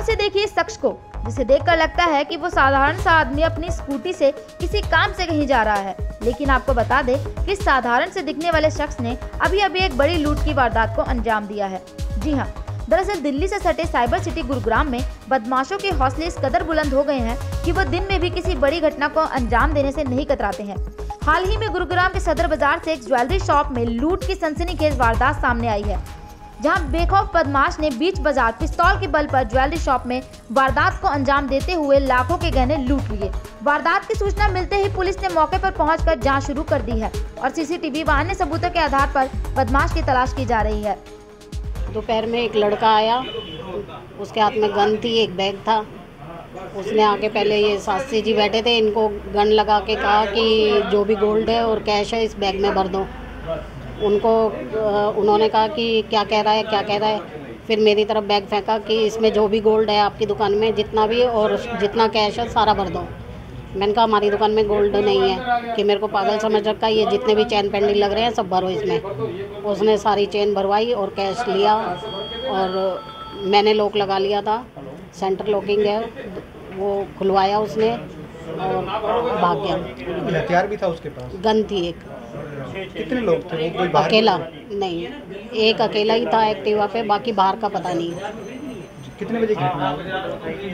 से देखिए इस शख्स को, जिसे देखकर लगता है कि वो साधारण सा आदमी अपनी स्कूटी से किसी काम से कहीं जा रहा है। लेकिन आपको बता दें कि साधारण से दिखने वाले शख्स ने अभी अभी एक बड़ी लूट की वारदात को अंजाम दिया है। जी हाँ, दरअसल दिल्ली से सटे साइबर सिटी गुरुग्राम में बदमाशों के हौसले इस कदर बुलंद हो गए हैं कि वो दिन में भी किसी बड़ी घटना को अंजाम देने से नहीं कतराते हैं। हाल ही में गुरुग्राम के सदर बाजार से एक ज्वेलरी शॉप में लूट की सनसनीखेज वारदात सामने आई है, जहां बेखौफ बदमाश ने बीच बाजार पिस्तौल के बल पर ज्वेलरी शॉप में वारदात को अंजाम देते हुए लाखों के गहने लूट लिए। वारदात की सूचना मिलते ही पुलिस ने मौके पर पहुंचकर जांच शुरू कर दी है और सीसीटीवी व अन्य सबूतों के आधार पर बदमाश की तलाश की जा रही है। दोपहर में एक लड़का आया, उसके हाथ में गन थी, एक बैग था। उसने आके पहले ये शास्त्री जी बैठे थे, इनको गन लगा के कहा कि जो भी गोल्ड है और कैश है इस बैग में भर दो। उन्होंने कहा कि क्या कह रहा है, क्या कह रहा है। फिर मेरी तरफ बैग फेंका कि इसमें जो भी गोल्ड है आपकी दुकान में जितना भी और जितना कैश है सारा भर दो। मैंने कहा हमारी दुकान में गोल्ड नहीं है, कि मेरे को पागल समझ रखा, ये जितने भी चैन पेंडेंट लग रहे हैं सब भरो इसमें। उसने सारी चेन भरवाई और कैश लिया और मैंने लॉक लगा लिया था, सेंटर लॉकिंग है वो खुलवाया उसने और भाग गया। हथियार भी था उसके पास? गन थी एक। कितने लोग थे? कोई अकेला नहीं, एक अकेला ही था एक्टिवा पे, बाकी बाहर का पता नहीं। कितने बजे घटना?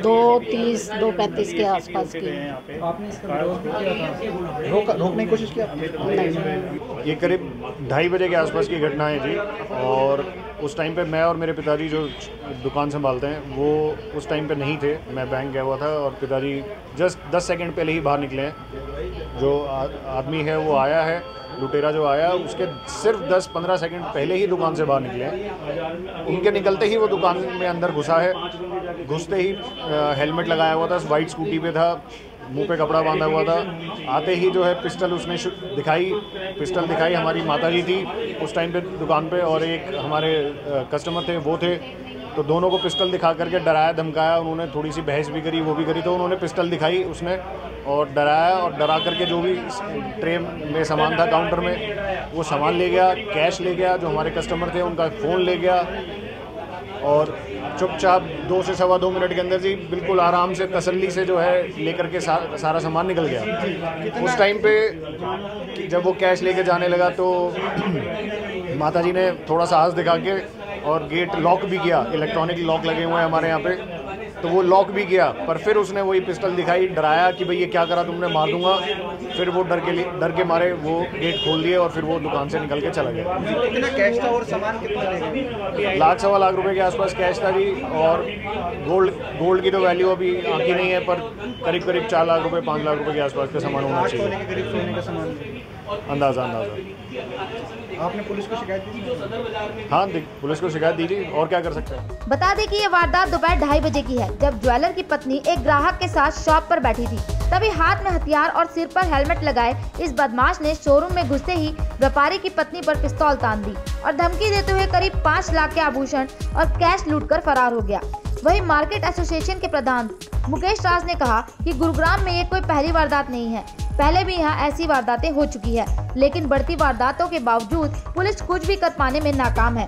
2:30 2:35 के आसपास की। आपने इसका विरोध भी किया था? रोकने की कोशिश की आपने? नहीं। ये करीब 2:30 बजे के आसपास की घटना है जी। और उस टाइम पे मैं और मेरे पिताजी जो दुकान संभालते हैं वो उस टाइम पे नहीं थे। मैं बैंक गया हुआ था और पिताजी जस्ट 10 सेकंड पहले ही बाहर निकले हैं। जो आदमी है वो आया है, लुटेरा जो आया उसके सिर्फ 10-15 सेकंड पहले ही दुकान से बाहर निकले हैं। उनके निकलते ही वो दुकान में अंदर घुसा है। घुसते ही हेलमेट लगाया हुआ था, वाइट स्कूटी पे था, मुंह पे कपड़ा बांधा हुआ था। आते ही जो है पिस्टल उसने दिखाई। हमारी माताजी थी उस टाइम पे दुकान पे और एक हमारे कस्टमर थे वो थे। तो दोनों को पिस्टल दिखा करके डराया धमकाया। उन्होंने थोड़ी सी बहस भी करी, वो भी करी। तो उन्होंने पिस्टल दिखाई उसने और डराया और डरा करके जो भी ट्रे में सामान था काउंटर में वो सामान ले गया, कैश ले गया। जो हमारे कस्टमर थे उनका फ़ोन ले गया और चुपचाप 2 से सवा 2 मिनट के अंदर जी बिल्कुल आराम से तसल्ली से जो है लेकर के सारा सामान निकल गया। उस टाइम पे जब वो कैश लेके जाने लगा तो माताजी ने थोड़ा साहस दिखा के और गेट लॉक भी किया। इलेक्ट्रॉनिक लॉक लगे हुए हैं हमारे यहाँ पे, तो वो लॉक भी किया। पर फिर उसने वही पिस्टल दिखाई, डराया कि भाई ये क्या करा तुमने, मार दूंगा। फिर वो डर के मारे वो गेट खोल दिए और फिर वो दुकान से निकल के चला गया। कितना कैश था और सामान कितना लेगा? लाख सवा लाख रुपए के आसपास कैश था जी। और गोल्ड की तो वैल्यू अभी आंकी नहीं है, पर करीब 4 लाख रुपए 5 लाख रुपए के आसपास का सामान होना चाहिए। सोने के करीब सोने का सामान अंदाज़ा। आपने पुलिस को शिकायत दी? हाँ, पुलिस को शिकायत दीजिए, और क्या कर सकते हैं। बता दें कि ये वारदात दोपहर 2:30 बजे की है, जब ज्वेलर की पत्नी एक ग्राहक के साथ शॉप पर बैठी थी। तभी हाथ में हथियार और सिर पर हेलमेट लगाए इस बदमाश ने शोरूम में घुसते ही व्यापारी की पत्नी पर पिस्तौल तान दी और धमकी देते हुए करीब 5 लाख के आभूषण और कैश लूटकर फरार हो गया। वहीं मार्केट एसोसिएशन के प्रधान मुकेश राज ने कहा कि गुरुग्राम में ये कोई पहली वारदात नहीं है, पहले भी यहाँ ऐसी वारदातें हो चुकी है, लेकिन बढ़ती वारदातों के बावजूद पुलिस कुछ भी कर पाने में नाकाम है।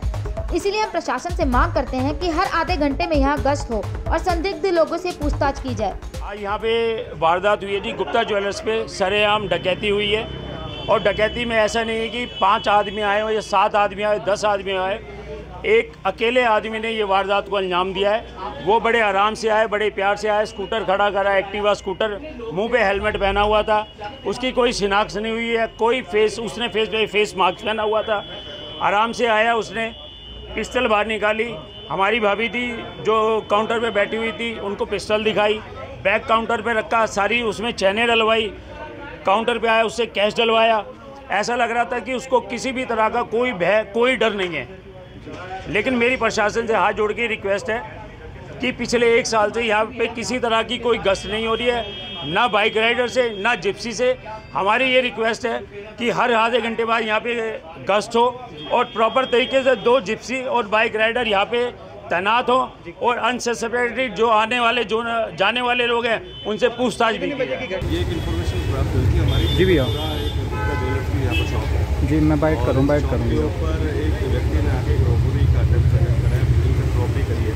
इसीलिए हम प्रशासन से मांग करते हैं कि हर आधे घंटे में यहाँ गश्त हो और संदिग्ध लोगों से पूछताछ की जाए। आज यहाँ पे वारदात हुई है जी, गुप्ता ज्वेलर्स पे सरेआम डकैती हुई है। और डकैती में ऐसा नहीं है कि 5 आदमी आए हो या 7 आदमी आए, 10 आदमी आए। एक अकेले आदमी ने ये वारदात को अंजाम दिया है। वो बड़े आराम से आए, बड़े प्यार से आए, स्कूटर खड़ा करा, एक्टिवा स्कूटर, मुंह पे हेलमेट पहना हुआ था, उसकी कोई शिनाख्त नहीं हुई है, कोई उसने फेस मास्क पहना हुआ था। आराम से आया, उसने पिस्टल बाहर निकाली। हमारी भाभी थी जो काउंटर पे बैठी हुई थी, उनको पिस्टल दिखाई, बैग काउंटर पे रखा, सारी उसमें चैनें डलवाई, काउंटर पे आया, उससे कैश डलवाया। ऐसा लग रहा था कि उसको किसी भी तरह का कोई भय, कोई डर नहीं है। लेकिन मेरी प्रशासन से हाथ जोड़ के रिक्वेस्ट है कि पिछले 1 साल से यहाँ पे किसी तरह की कोई गश्त नहीं हो रही है, ना बाइक राइडर से, ना जिप्सी से। हमारी ये रिक्वेस्ट है कि हर आधे घंटे बाद यहाँ पे गश्त हो और प्रॉपर तरीके से 2 जिप्सी और बाइक राइडर यहाँ पे तैनात हो और अनसस्पेक्टेड जो आने वाले जो जाने वाले लोग हैं उनसे पूछताछ भी। ये एक इन्फॉर्मेशन प्राप्त हुई थी हमारी। जी भैया। यहाँ पर शॉप है जी, मैं बाइट करूँगा। उसके ऊपर एक व्यक्ति ने आके रॉबरी का अटेम्प्ट कराया, रॉबरी करी है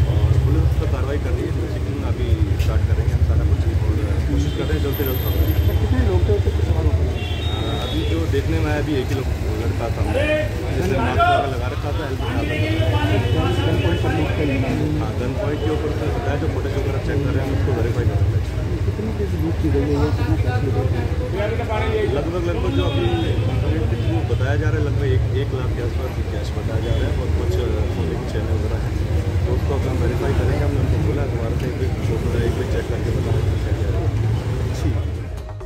और पुलिस तो कार्रवाई कर रही है, चेकिंग अभी स्टार्ट करेंगे हम सारा कुछ और कोशिश कर रहे हैं जल्द से जल्द पकड़ें। कितने लोग थे उसके सवाल होते हैं? अभी जो देखने में आया अभी एक ही लड़का था, जिसने मास्क वगैरह लगा रखा था, हाँ गन पॉइंट के ऊपर से बताया, जो फोटेज वगैरह चेक कर रहे हैं उसको वेरीफाई कर रहे हैं। कितनी चीज़ लूट की गई है, कितना कैश लूट है? लगभग जो अभी बताया जा रहा है लगभग 1 लाख के आसपास कैश बताया जा रहा है और कुछ सोने की चैन वगैरह है, तो उसको हम वेरीफाई करेंगे। हमने उनको बोला हमारे से एक भी चेक करके बताया।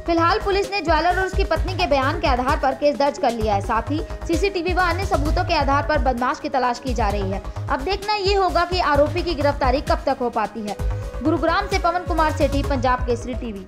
फिलहाल पुलिस ने ज्वेलर और उसकी पत्नी के बयान के आधार पर केस दर्ज कर लिया है। साथ ही सीसीटीवी व अन्य सबूतों के आधार पर बदमाश की तलाश की जा रही है। अब देखना ये होगा कि आरोपी की गिरफ्तारी कब तक हो पाती है। गुरुग्राम से पवन कुमार सेठी, पंजाब केसरी टीवी।